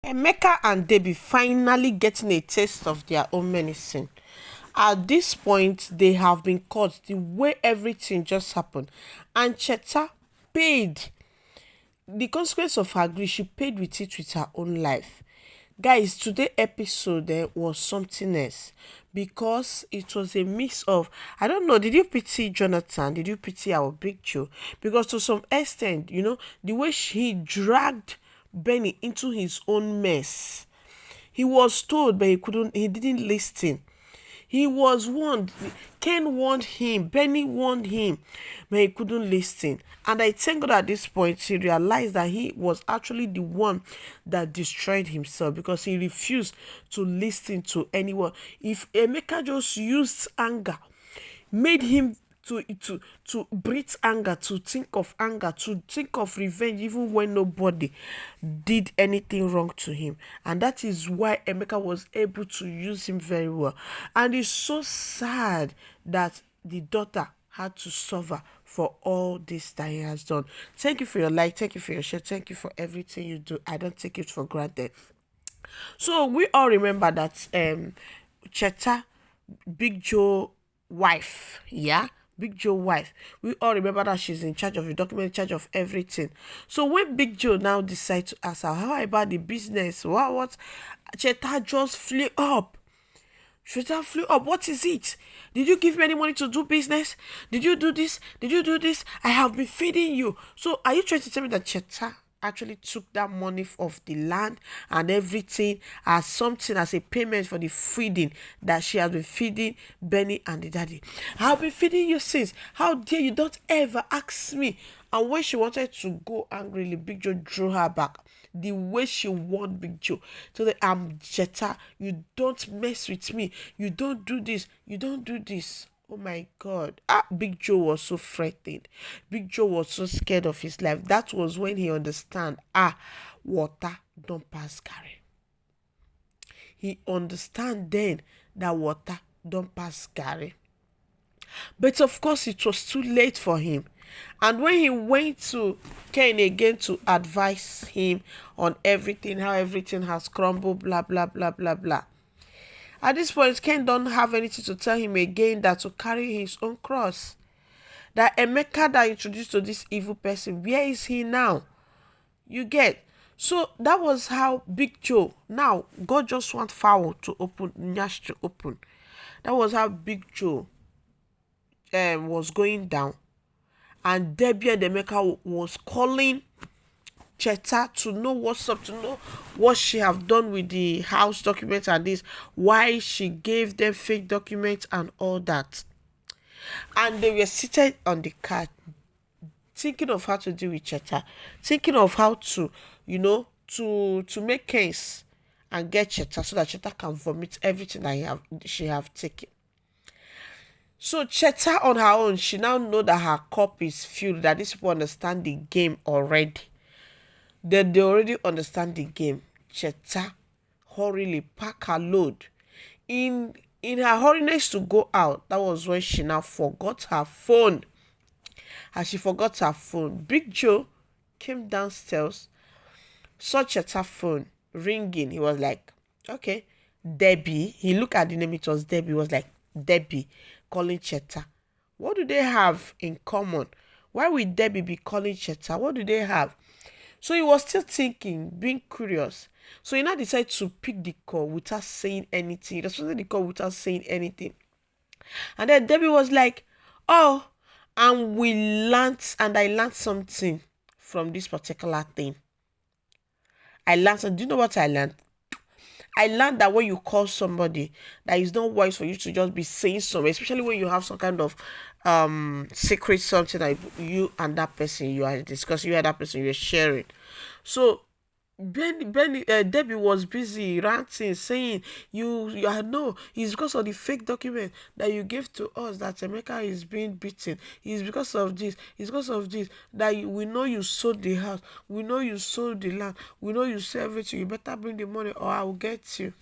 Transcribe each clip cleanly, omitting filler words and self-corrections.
Emeka and Debbie finally getting a taste of their own medicine. At this point, they have been caught the way everything just happened. And Cheta paid the consequence of her grief. She paid with it with her own life. Guys, today episode was something else because it was a mix of, I don't know, did you pity Jonathan? Did you pity our big Joe? Because to some extent, the way he dragged Benny into his own mess. He was told, but he didn't listen. He was warned. Ken warned him. Benny warned him, but he couldn't listen. And I thank God at this point he realized that he was actually the one that destroyed himself because he refused to listen to anyone. If Emeka just used anger, made him to breathe anger, to think of revenge, even when nobody did anything wrong to him. And that is why Emeka was able to use him very well. And it's so sad that the daughter had to suffer for all this that he has done. Thank you for your like, thank you for your share, thank you for everything you do. I don't take it for granted. So we all remember that Cheta, Big Joe wife, yeah, Big Joe wife. We all remember that she's in charge of the document, in charge of everything. So when Big Joe now decides to ask her, how about the business? What? Cheta just flew up. Cheta flew up. What is it? Did you give me any money to do business? Did you do this? Did you do this? I have been feeding you. So are you trying to tell me that Cheta actually took that money of the land and everything as something, as a payment for the feeding that she has been feeding Benny and the daddy? I've been feeding you since. How dare you? Don't ever ask me. And when she wanted to go angrily, Big Joe drew her back. The way she warned Big Joe. So that I'm Cheta. You don't mess with me. You don't do this. You don't do this. Oh my God. Big Joe was so frightened. Big Joe was so scared of his life. That was when he understand. Water don't pass Gary. He understand then that water don't pass Gary. But of course, it was too late for him. And when he went to Ken again to advise him on everything, how everything has crumbled, blah, blah, blah, blah, blah. At this point, Ken don't have anything to tell him again that to carry his own cross. That Emeka that introduced to this evil person, where is he now? You get? So that was how Big Joe, now God just want foul to open, Nyash to open. That was how Big Joe was going down. And Debbie and Emeka was calling Cheta to know what's up, to know what she have done with the house documents and this, why she gave them fake documents and all that. And they were seated on the car, thinking of how to deal with Cheta, thinking of how to, to make case and get Cheta so that Cheta can vomit everything that she have taken. So Cheta on her own, she now know that her cup is filled, that these people understand the game already. Then they already understand the game. Cheta hurriedly pack her load. In her hurriness to go out, that was when she now forgot her phone. As she forgot her phone, Big Joe came downstairs, saw Cheta's phone ringing. He was like, okay, Debbie. He looked at the name, it was Debbie. He was like, Debbie calling Cheta. What do they have in common? Why would Debbie be calling Cheta? What do they have? So he was still thinking, being curious. So he now decided to pick the call without saying anything. He responded the call without saying anything. And then Debbie was like, oh, and I learned something from this particular thing. Do you know what I learned? I learned that when you call somebody, that is not wise for you to just be saying something, especially when you have some kind of secret, something that you and that person you are discussing, you and that person you're sharing. So Debbie was busy ranting, saying you know it's because of the fake document that you gave to us that Emeka is being beaten. It's because of this. It's because of this that we know you sold the house. We know you sold the land. We know you sold everything. You better bring the money or I will get you.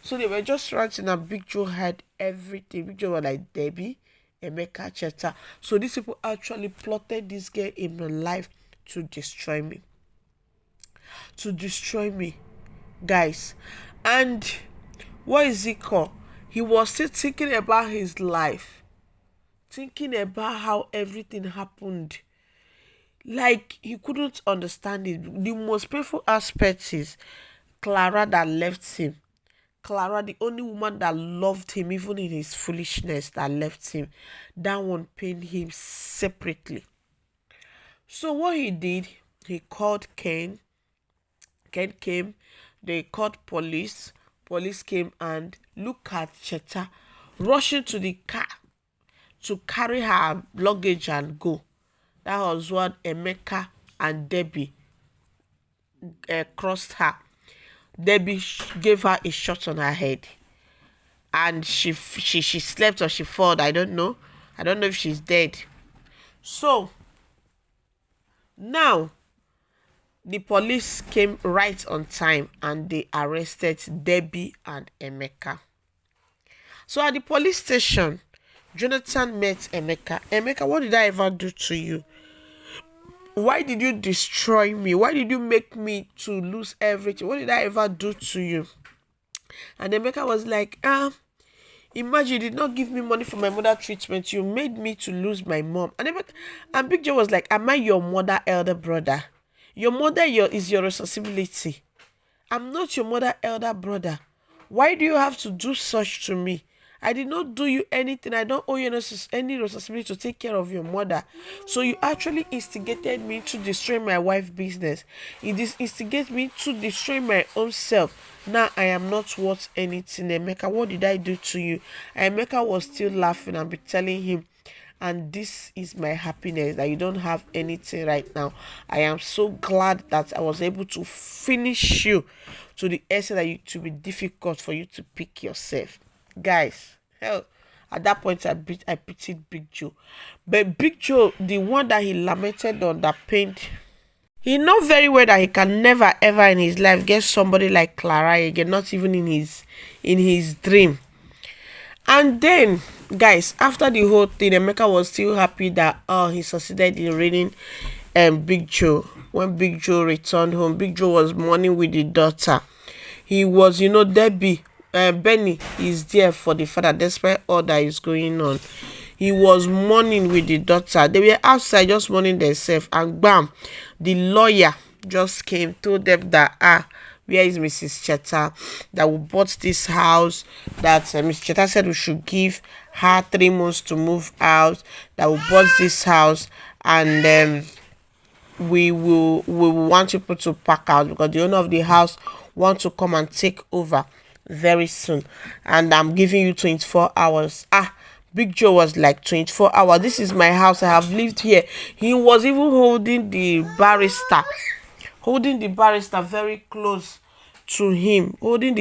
So they were just ranting and Big Joe had everything. Big Joe was like, Debbie, Emeka, Cheta. So these people actually plotted this girl in my life to destroy me. to destroy me, guys. And what is it called? He was still thinking about his life, thinking about how everything happened. Like he couldn't understand it. The most painful aspect is Clara that left him. Clara, the only woman that loved him, even in his foolishness, that left him. That one pained him separately. So what he did, he called Ken. Ken came. They called police. Police came and look at Cheta rushing to the car to carry her luggage and go. That was when Emeka and Debbie crossed her. Debbie gave her a shot on her head, and she slept or she fell. I don't know. I don't know if she's dead. So now the police came right on time and they arrested Debbie and Emeka. So at the police station, Jonathan met Emeka. Emeka, what did I ever do to you? Why did you destroy me? Why did you make me to lose everything? What did I ever do to you? And Emeka was like, imagine you did not give me money for my mother treatment. You made me to lose my mom. And Big Joe was like, am I your mother elder brother? Your mother is your responsibility. I'm not your mother elder brother. Why do you have to do such to me? I did not do you anything. I don't owe you any responsibility to take care of your mother. So you actually instigated me to destroy my wife's business. It instigated me to destroy my own self. Now I am not worth anything. Emeka, what did I do to you? And Emeka was still laughing and be telling him, and this is my happiness, that you don't have anything right now. I am so glad that I was able to finish you to the extent that it will be difficult for you to pick yourself. Guys, hell, at that point I pitied Big Joe. But Big Joe, the one that he lamented on, that pained, he know very well that he can never ever in his life get somebody like Clara again, not even in his dream. And then, guys, after the whole thing, Emeka was still happy that he succeeded in reading Big Joe. When Big Joe returned home, Big Joe was mourning with the daughter. He was, Debbie, Benny is there for the father despite all that is going on. He was mourning with the daughter. They were outside just mourning themselves, and bam, the lawyer just came, told them that where is Mrs. Cheta, that we bought this house, that Mrs. Cheta said we should give her 3 months to move out, that we bought this house, and we want people to pack out because the owner of the house wants to come and take over very soon, and I'm giving you 24 hours. Big Joe was like, 24 hours? This is my house. I have lived here. He was even holding the barrister very close to him, holding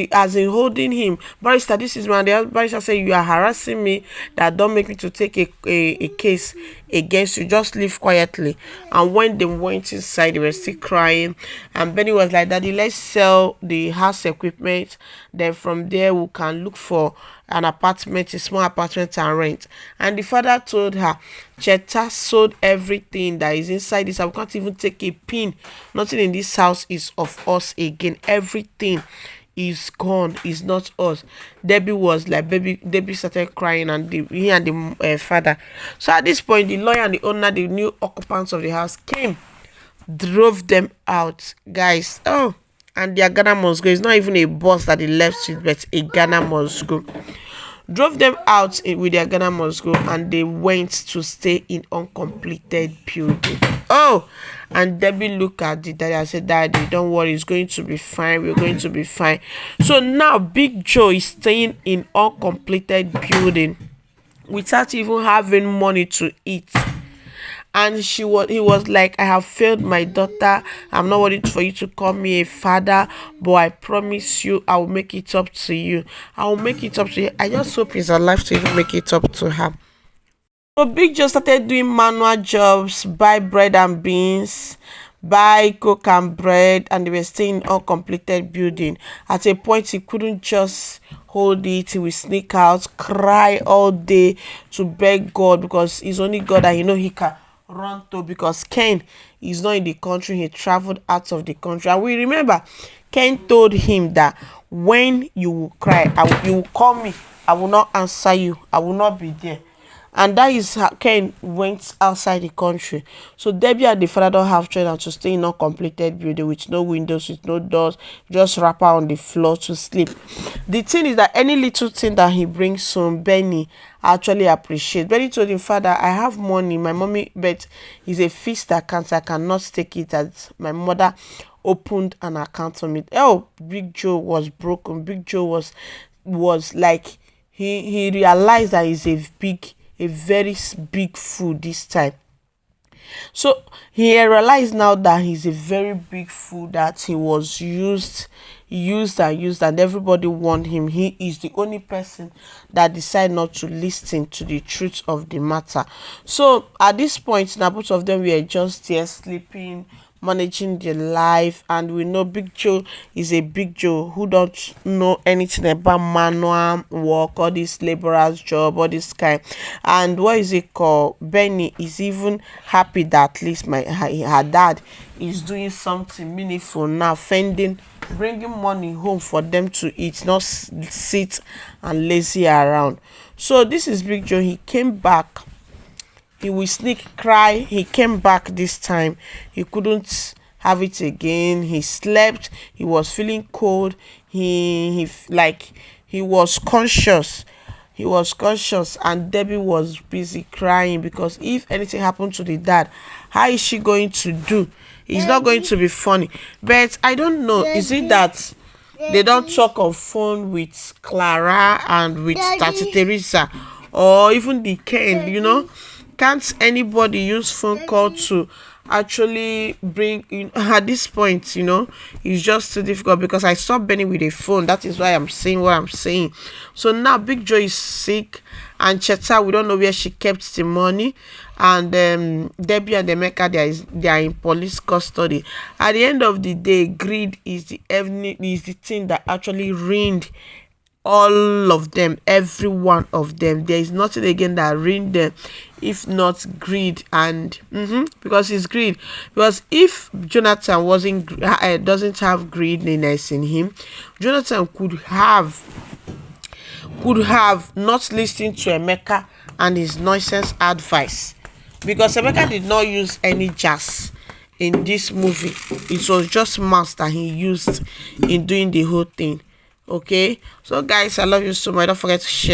him. Barrister, this is my. The barrister said, you are harassing me, that don't make me to take a case against you, just leave quietly. And when they went inside, they were still crying, and Benny was like, daddy, let's sell the house equipment, then from there we can look for an apartment, a small apartment, and rent. And the father told her, Cheta sold everything that is inside this house. We can't even take a pin. Nothing in this house is of us again. Everything is gone. It's not us. Debbie was like, Debbie started crying, and he and the father. So at this point, the lawyer and the owner, the new occupants of the house, came, drove them out, guys. And their Ghana must go. It's not even a bus that they left with, but a Ghana must go. Drove them out with their Ghana must go, and they went to stay in uncompleted building. And Debbie looked at the daddy and said, daddy, don't worry, it's going to be fine. We're going to be fine. So now Big Joe is staying in uncompleted building without even having money to eat. And he was like, I have failed my daughter. I'm not worried for you to call me a father, but I promise you I will make it up to you. I will make it up to you. I just hope he's alive to even make it up to her. So Big Joe started doing manual jobs, buy bread and beans, buy coke and bread, and they were staying in uncompleted building. At a point, he couldn't just hold it. He will sneak out, cry all day to beg God, because it's only God that he can run to, because Ken is not in the country. He traveled out of the country. And we remember Ken told him that when you will cry, you will call me, I will not answer you, I will not be there. And that is how Ken went outside the country. So Debbie and the father don't have children to stay in a completed building with no windows, with no doors, just wrap her on the floor to sleep. The thing is that any little thing that he brings home, Benny actually appreciates. Benny told him, father, I have money, my mommy, but it's a fixed account, I cannot take it, as my mother opened an account on it. Oh, Big Joe was broken. Big Joe was like, he realized that he's a very big fool this time. So he realized now that he's a very big fool, that he was used, and everybody warned him. He is the only person that decided not to listen to the truth of the matter. So at this point now, both of them were just there sleeping, managing their life. And we know Big Joe is a Big Joe who don't know anything about manual work, all this laborer's job, all this kind. And what is it called, Benny is even happy that at least her dad is doing something meaningful now, bringing money home for them to eat, not sit and lazy around. So this is Big Joe. He came back. He will sneak cry. He came back this time. He couldn't have it again. He slept. He was feeling cold. He was conscious. He was conscious, and Debbie was busy crying, because if anything happened to the dad, how is she going to do? It's not going to be funny. But I don't know. Is it that they don't talk on phone with Clara and with Tati Teresa, or even the Ken, Can't anybody use phone call to actually bring at this point? It's just too difficult, because I saw Benny with a phone. That is why I'm saying what I'm saying. So now Big Joe is sick, and Cheta, we don't know where she kept the money. And Debbie and Emeka, they are in police custody. At the end of the day, greed is the thing that actually ruined all of them, every one of them. There is nothing again that ruined them if not greed. And because it's greed. Because if Jonathan doesn't have greediness in him, Jonathan could have not listened to Emeka and his nonsense advice, because Emeka did not use any jazz in this movie. It was just mouth that he used in doing the whole thing. Okay, so guys, I love you so much. Don't forget to share.